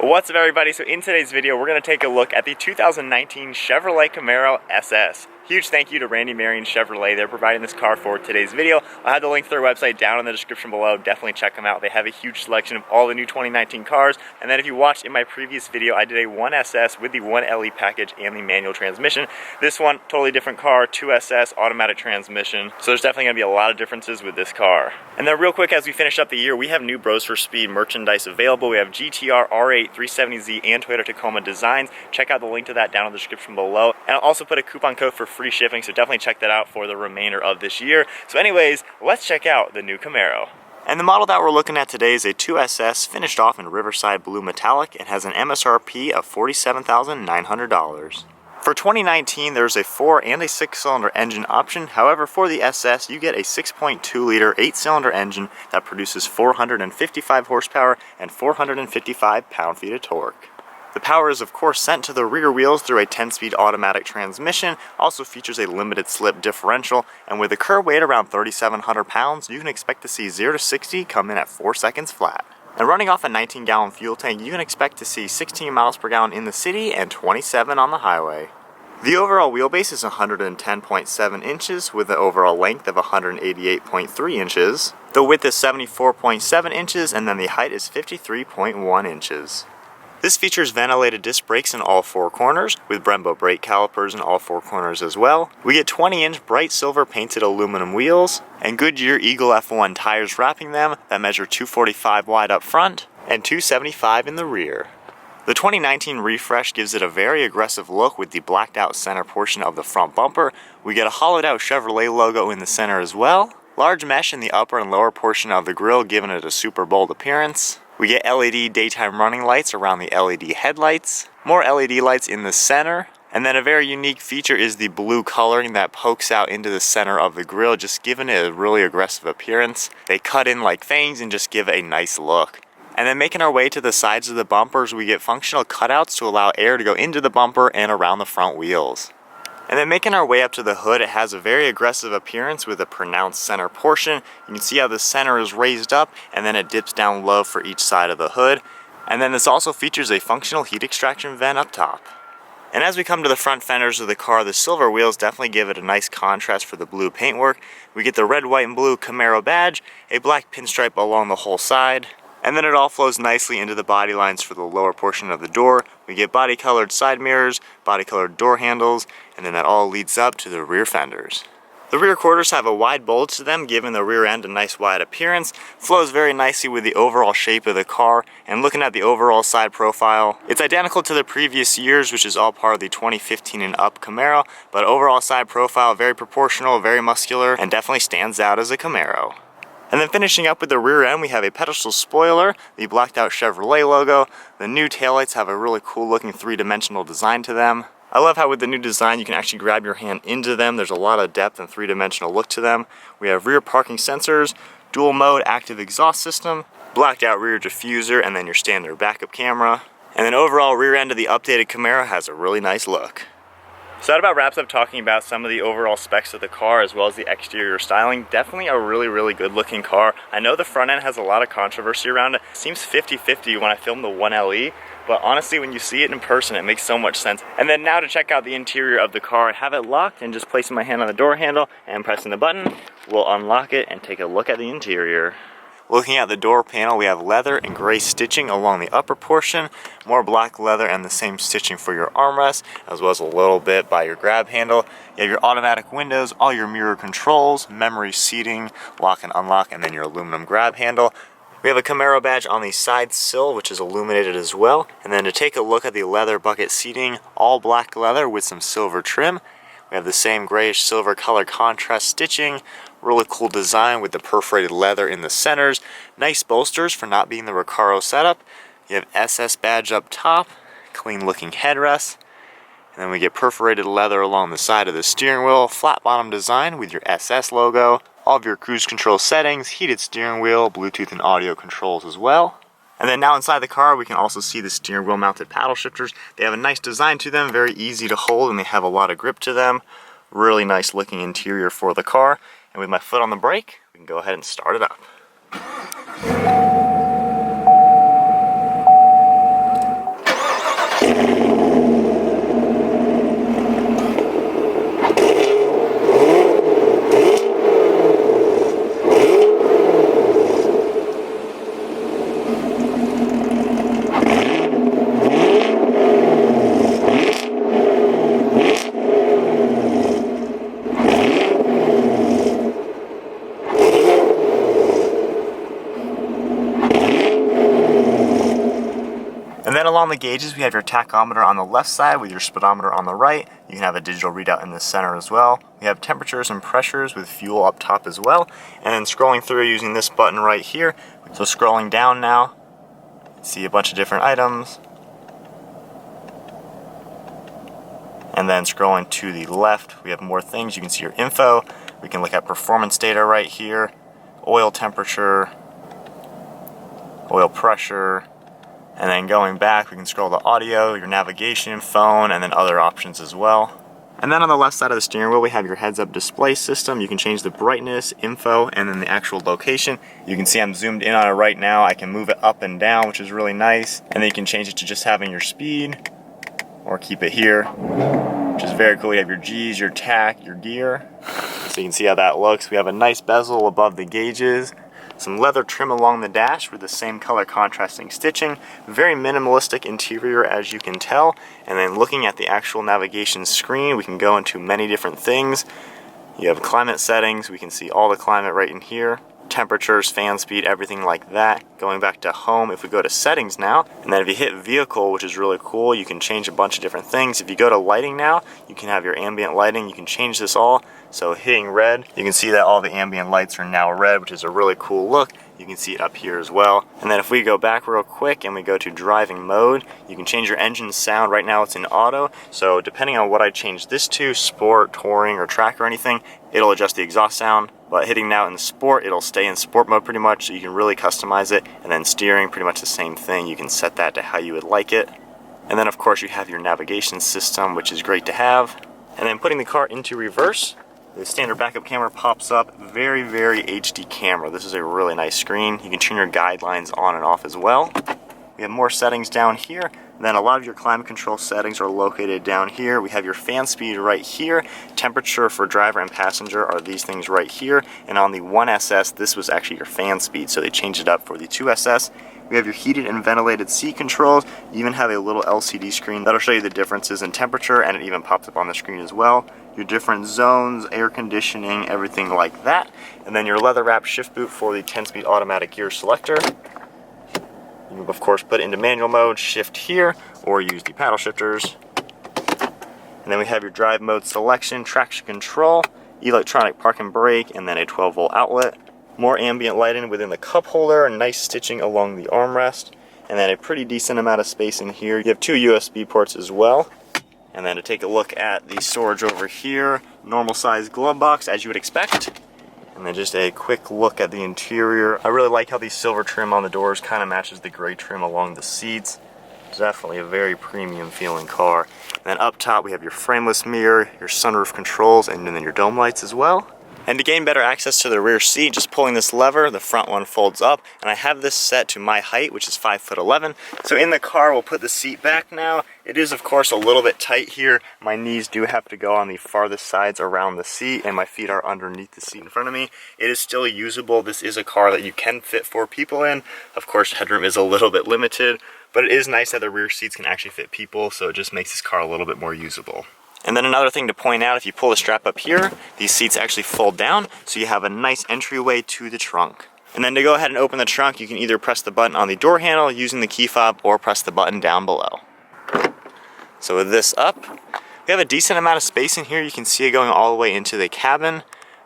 What's up, everybody? So in today's video, we're going to take a look at the 2019 Chevrolet Camaro SS. Huge thank you to Randy Marion Chevrolet. They're providing this car for today's video. I'll have the link to their website down in the description below. Definitely check them out. They have a huge selection of all the new 2019 cars. And then if you watched in my previous video, I did a 1SS with the 1LE package and the manual transmission. This one, totally different car, 2SS, automatic transmission. So there's definitely going to be a lot of differences with this car. And then real quick, as we finish up the year, we have new Bros for Speed merchandise available. We have GTR, R8, 370Z, and Toyota Tacoma designs. Check out the link to that down in the description below. And I'll also put a coupon code for free shipping, so definitely check that out for the remainder of this year. So anyways, let's check out the new Camaro. And the model that we're looking at today is a 2SS finished off in Riverside Blue Metallic and has an MSRP of $47,900. For 2019, there's a 4 and a 6-cylinder engine option. However, for the SS, you get a 6.2-liter 8-cylinder engine that produces 455 horsepower and 455 pound-feet of torque. The power is of course sent to the rear wheels through a 10-speed automatic transmission, also features a limited slip differential, and with a curb weight around 3,700 pounds, you can expect to see 0 to 60 come in at 4 seconds flat. And running off a 19-gallon fuel tank, you can expect to see 16 miles per gallon in the city and 27 on the highway. The overall wheelbase is 110.7 inches with an overall length of 188.3 inches. The width is 74.7 inches and then the height is 53.1 inches. This features ventilated disc brakes in all 4 corners, with Brembo brake calipers in all 4 corners as well. We get 20-inch bright silver painted aluminum wheels, and Goodyear Eagle F1 tires wrapping them that measure 245 wide up front and 275 in the rear. The 2019 refresh gives it a very aggressive look with the blacked out center portion of the front bumper. We get a hollowed out Chevrolet logo in the center as well. Large mesh in the upper and lower portion of the grille, giving it a super bold appearance. We get LED daytime running lights around the LED headlights, more LED lights in the center, and then a very unique feature is the blue coloring that pokes out into the center of the grille, just giving it a really aggressive appearance. They cut in like fangs and just give it a nice look. And then making our way to the sides of the bumpers, we get functional cutouts to allow air to go into the bumper and around the front wheels. And then making our way up to the hood, it has a very aggressive appearance with a pronounced center portion. You can see how the center is raised up and then it dips down low for each side of the hood. And then this also features a functional heat extraction vent up top. And as we come to the front fenders of the car, the silver wheels definitely give it a nice contrast for the blue paintwork. We get the red, white, and blue Camaro badge, a black pinstripe along the whole side. And then it all flows nicely into the body lines for the lower portion of the door. We get body colored side mirrors, body colored door handles, and then that all leads up to the rear fenders. The rear quarters have a wide bulge to them, giving the rear end a nice wide appearance. Flows very nicely with the overall shape of the car, and looking at the overall side profile, it's identical to the previous years, which is all part of the 2015 and up Camaro, but overall side profile very proportional, very muscular, and definitely stands out as a Camaro. And then finishing up with the rear end, we have a pedestal spoiler, the blacked out Chevrolet logo. The new taillights have a really cool looking 3-dimensional design to them. I love how with the new design you can actually grab your hand into them. There's a lot of depth and 3-dimensional look to them. We have rear parking sensors, dual mode active exhaust system, blacked out rear diffuser, and then your standard backup camera. And then overall rear end of the updated Camaro has a really nice look. So that about wraps up talking about some of the overall specs of the car as well as the exterior styling. Definitely a really good looking car. I know the front end has a lot of controversy around it. It seems 50-50 when I filmed the 1LE, but honestly when you see it in person it makes so much sense. And then now to check out the interior of the car, I have it locked and just placing my hand on the door handle and pressing the button, we'll unlock it and take a look at the interior. Looking at the door panel, we have leather and gray stitching along the upper portion, more black leather and the same stitching for your armrest, as well as a little bit by your grab handle. You have your automatic windows, all your mirror controls, memory seating, lock and unlock, and then your aluminum grab handle. We have a Camaro badge on the side sill, which is illuminated as well. And then to take a look at the leather bucket seating, all black leather with some silver trim. We have the same grayish silver color contrast stitching, really cool design with the perforated leather in the centers, nice bolsters for not being the Recaro setup. You have SS badge up top, clean looking headrest, and then we get perforated leather along the side of the steering wheel, flat bottom design with your SS logo, all of your cruise control settings, heated steering wheel, Bluetooth and audio controls as well. And then now inside the car, we can also see the steering wheel mounted paddle shifters. They have a nice design to them, very easy to hold, and they have a lot of grip to them. Really nice looking interior for the car. And with my foot on the brake, we can go ahead and start it up. then along the gauges, we have your tachometer on the left side with your speedometer on the right. You can have a digital readout in the center as well. We have temperatures and pressures with fuel up top as well. And then scrolling through using this button right here. So scrolling down now, see a bunch of different items. And then scrolling to the left, we have more things. You can see your info. We can look at performance data right here, oil temperature, oil pressure, and then going back, we can scroll to audio, your navigation, phone, and then other options as well. And then on the left side of the steering wheel, we have your heads-up display system. You can change the brightness, info, and then the actual location. You can see I'm zoomed in on it right now. I can move it up and down, which is really nice. And then you can change it to just having your speed, or keep it here, which is very cool. You have your G's, your tack, your gear. So you can see how that looks. We have a nice bezel above the gauges. Some leather trim along the dash with the same color contrasting stitching. Very minimalistic interior, as you can tell. And then looking at the actual navigation screen, we can go into many different things. You have climate settings. We can see all the climate right in here. Temperatures, fan speed, everything like that. Going back to home, if we go to settings now, and then if you hit vehicle, which is really cool, you can change a bunch of different things. If you go to lighting now, you can have your ambient lighting. You can change this all. So hitting red, you can see that all the ambient lights are now red, which is a really cool look. You can see it up here as well. And then if we go back real quick and we go to driving mode, you can change your engine sound. Right now it's in auto, so depending on what I change this to, sport, touring, or track or anything, it'll adjust the exhaust sound. But hitting now in the sport, it'll stay in sport mode pretty much, so you can really customize it. And then steering, pretty much the same thing. You can set that to how you would like it. And then of course you have your navigation system, which is great to have. And then putting the car into reverse, the standard backup camera pops up. Very, very HD camera. This is a really nice screen. You can turn your guidelines on and off as well. We have more settings down here. Then a lot of your climate control settings are located down here. We have your fan speed right here. Temperature for driver and passenger are these things right here. And on the 1SS, this was actually your fan speed, so they changed it up for the 2SS. We have your heated and ventilated seat controls. You even have a little LCD screen that'll show you the differences in temperature, and it even pops up on the screen as well. Your different zones, air conditioning, everything like that. And then your leather wrap shift boot for the 10-speed automatic gear selector. You can of course put it into manual mode, shift here, or use the paddle shifters. And then we have your drive mode selection, traction control, electronic park and brake, and then a 12-volt outlet. More ambient lighting within the cup holder, nice stitching along the armrest, and then a pretty decent amount of space in here. You have 2 USB ports as well. And then to take a look at the storage over here, normal size glove box as you would expect. And then just a quick look at the interior. I really like how the silver trim on the doors kind of matches the gray trim along the seats. It's definitely a very premium feeling car. And then up top we have your frameless mirror, your sunroof controls, and then your dome lights as well. And to gain better access to the rear seat, just pulling this lever, the front one folds up, and I have this set to my height, which is 5'11". So in the car, we'll put the seat back now. It is, of course, a little bit tight here. My knees do have to go on the farthest sides around the seat, and my feet are underneath the seat in front of me. It is still usable. This is a car that you can fit 4 people in. Of course, headroom is a little bit limited, but it is nice that the rear seats can actually fit people, so it just makes this car a little bit more usable. And then another thing to point out, if you pull the strap up here, these seats actually fold down, so you have a nice entryway to the trunk. And then to go ahead and open the trunk, you can either press the button on the door handle using the key fob, or press the button down below. So with this up, we have a decent amount of space in here. You can see it going all the way into the cabin.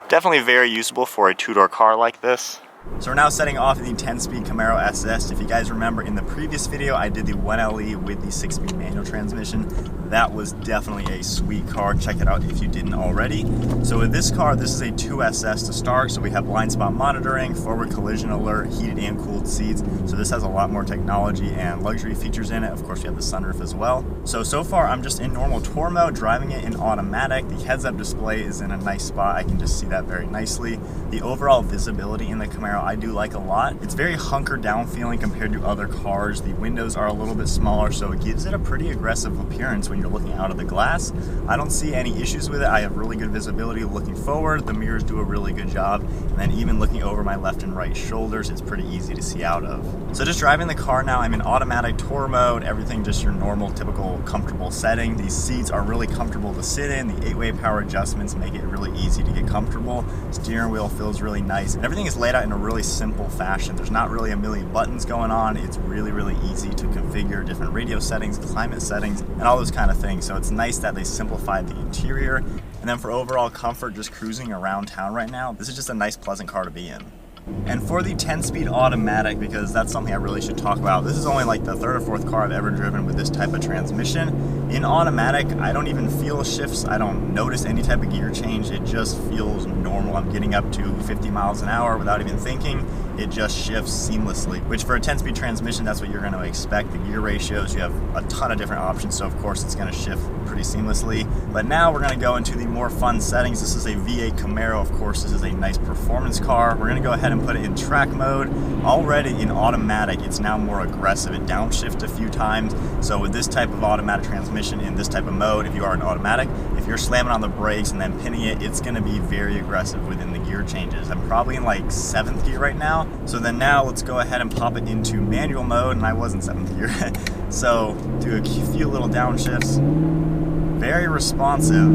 Definitely very usable for a 2-door car like this. So we're now setting off the 10-speed Camaro SS. If you guys remember in the previous video, I did the 1LE with the 6-speed manual transmission. That was definitely a sweet car. Check it out if you didn't already. So with this car, this is a 2SS to start. So we have blind spot monitoring, forward collision alert, heated and cooled seats. So this has a lot more technology and luxury features in it. Of course, we have the sunroof as well. So far I'm just in normal tour mode, driving it in automatic. The heads-up display is in a nice spot. I can just see that very nicely. The overall visibility in the Camaro I do like a lot. It's very hunkered down feeling compared to other cars. The windows are a little bit smaller, so it gives it a pretty aggressive appearance when you're looking out of the glass. I don't see any issues with it. I have really good visibility looking forward. The mirrors do a really good job. And then even looking over my left and right shoulders, it's pretty easy to see out of. So just driving the car now, I'm in automatic tour mode, everything just your normal, typical, comfortable setting. These seats are really comfortable to sit in. The 8-way power adjustments make it really easy to get comfortable. Steering wheel feels really nice. And everything is laid out in a really simple fashion. There's not really a million buttons going on. It's really, really easy to configure different radio settings, climate settings, and all those kind of things. So it's nice that they simplified the interior. And then for overall comfort, just cruising around town right now, this is just a nice, pleasant car to be in. And for the 10-speed automatic, because that's something I really should talk about, this is only like the third or fourth car I've ever driven with this type of transmission. In automatic, I don't even feel shifts. I don't notice any type of gear change. It just feels normal. I'm getting up to 50 miles an hour without even thinking. It just shifts seamlessly, which for a 10-speed transmission, that's what you're going to expect. The gear ratios, you have a ton of different options, so of course it's going to shift pretty seamlessly. But now we're going to go into the more fun settings. This is a V8 Camaro. Of course, this is a nice performance car. We're going to go ahead and put it in track mode. Already in automatic, it's now more aggressive. It downshifts a few times. So with this type of automatic transmission in this type of mode, if you are in automatic, if you're slamming on the brakes and then pinning it, it's going to be very aggressive within the gear changes. I'm probably in like 7th gear right now. So then now let's go ahead and pop it into manual mode, and I was in 7th gear. So do a few little downshifts. Very responsive.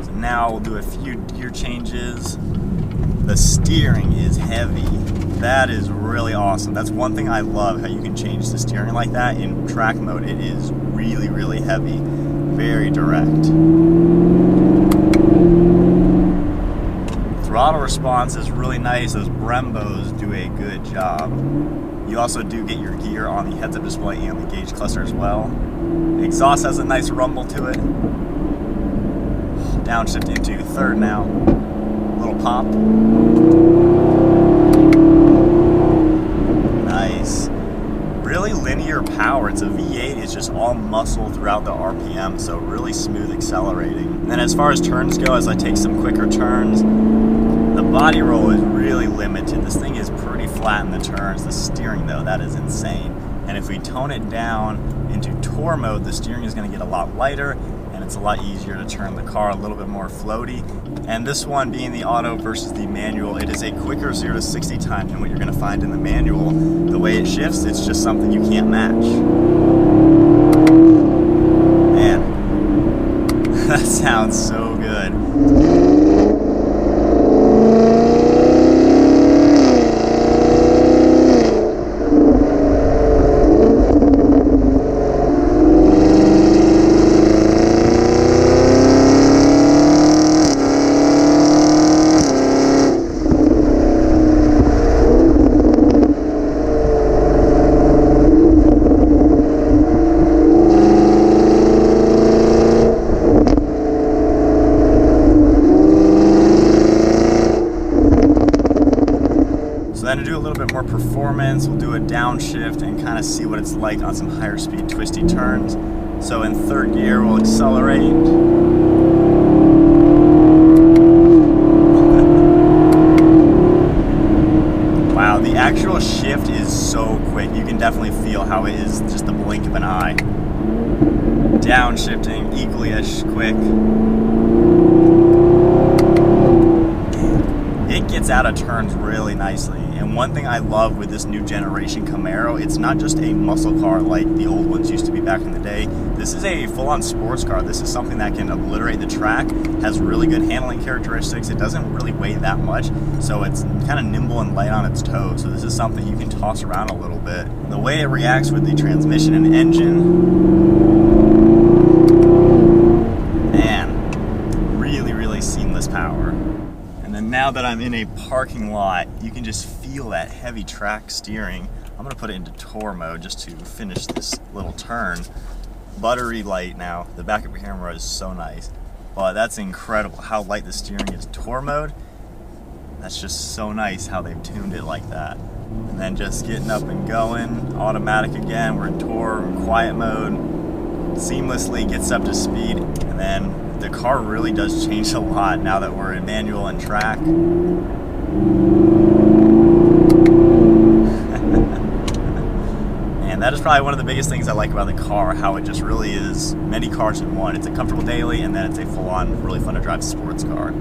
So now we'll do a few gear changes. The steering is heavy. That is really awesome. That's one thing I love, how you can change the steering like that in track mode. It is really, really heavy. Very direct. Throttle response is really nice. Those Brembos do a good job. You also do get your gear on the heads-up display and the gauge cluster as well. The exhaust has a nice rumble to it. Downshift into third now. Little pop. Nice. Really linear power. It's a V8. It's just all muscle throughout the RPM, so really smooth accelerating. And then as far as turns go, as I take some quicker turns, the body roll is really limited. This thing is pretty flat in the turns. The steering, though, that is insane. And if we tone it down into tour mode, the steering is going to get a lot lighter, and it's a lot easier to turn the car a little bit more floaty. And this one being the auto versus the manual, it is a quicker 0 to 60 time than what you're going to find in the manual. The way it shifts, it's just something you can't match. Man, that sounds so good. Then to do a little bit more performance, we'll do a downshift and kind of see what it's like on some higher speed twisty turns. So in third gear, we'll accelerate. Wow, the actual shift is so quick. You can definitely feel how it is just the blink of an eye. Downshifting equally as quick. It gets out of turns really nicely. And one thing I love with this new generation Camaro, it's not just a muscle car like the old ones used to be back in the day. This is a full-on sports car. This is something that can obliterate the track, has really good handling characteristics. It doesn't really weigh that much, so it's kind of nimble and light on its toes. So this is something you can toss around a little bit. The way it reacts with the transmission and engine, man, really, really seamless power. And then now that I'm in a parking lot, you can just feel that heavy track steering. I'm gonna put it into tour mode just to finish this little turn. Buttery light now. The backup camera is so nice. But that's incredible how light the steering is. Tour mode, that's just so nice how they've tuned it like that. And then just getting up and going, automatic again, we're in tour, quiet mode, seamlessly gets up to speed, and then the car really does change a lot now that we're in manual and track. And that is probably one of the biggest things I like about the car, how it just really is many cars in one. It's a comfortable daily, and then it's a full-on, really fun to drive sports car.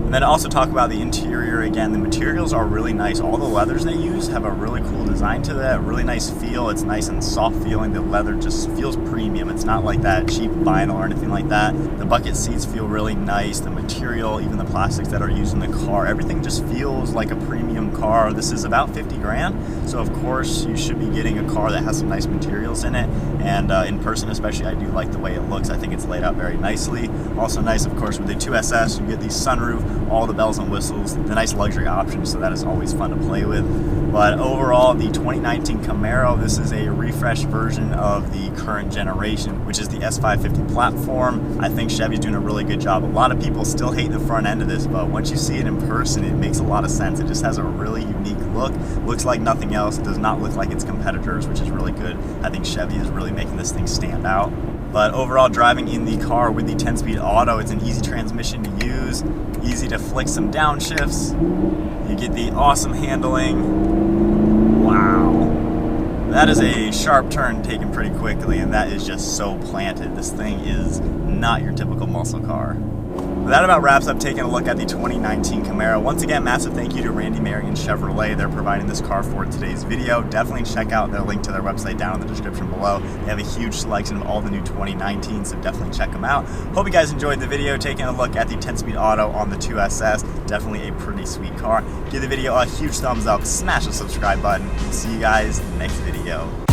And then also talk about the interior again. The materials are really nice. All the leathers they use have a really cool design to that, really nice feel. It's nice and soft feeling. The leather just feels premium. It's not like that cheap vinyl or anything like that. The bucket seats feel really nice. The material, even the plastics that are used in the car, everything just feels like a premium car. This is about 50 grand, so of course you should be getting a car that has some nice materials in it. And in person especially, I do like the way it looks. I think it's laid out very nicely. Also nice, of course, with the 2SS, you get the sunroof, all the bells and whistles, the nice luxury options, so that is always fun to play with. But overall, the 2019 Camaro, this is a refreshed version of the current generation, which is the S550 platform. I think Chevy's doing a really good job. A lot of people still hate the front end of this, but once you see it in person, it makes a lot of sense. It just has a really unique look. Looks like nothing else. It does not look like its competitors, which is really good. I think Chevy is really making this thing stand out. But overall, driving in the car with the 10-speed auto, it's an easy transmission to use, easy to flick some downshifts. You get the awesome handling. Wow. That is a sharp turn taken pretty quickly, and that is just so planted. This thing is not your typical muscle car. But that about wraps up taking a look at the 2019 Camaro. Once again, massive thank you to Randy Marion Chevrolet. They're providing this car for today's video. Definitely check out their link to their website down in the description below. They have a huge selection of all the new 2019, so definitely check them out. Hope you guys enjoyed the video, taking a look at the 10-speed auto on the 2SS. Definitely a pretty sweet car. Give the video a huge thumbs up, smash the subscribe button. See you guys in the next video.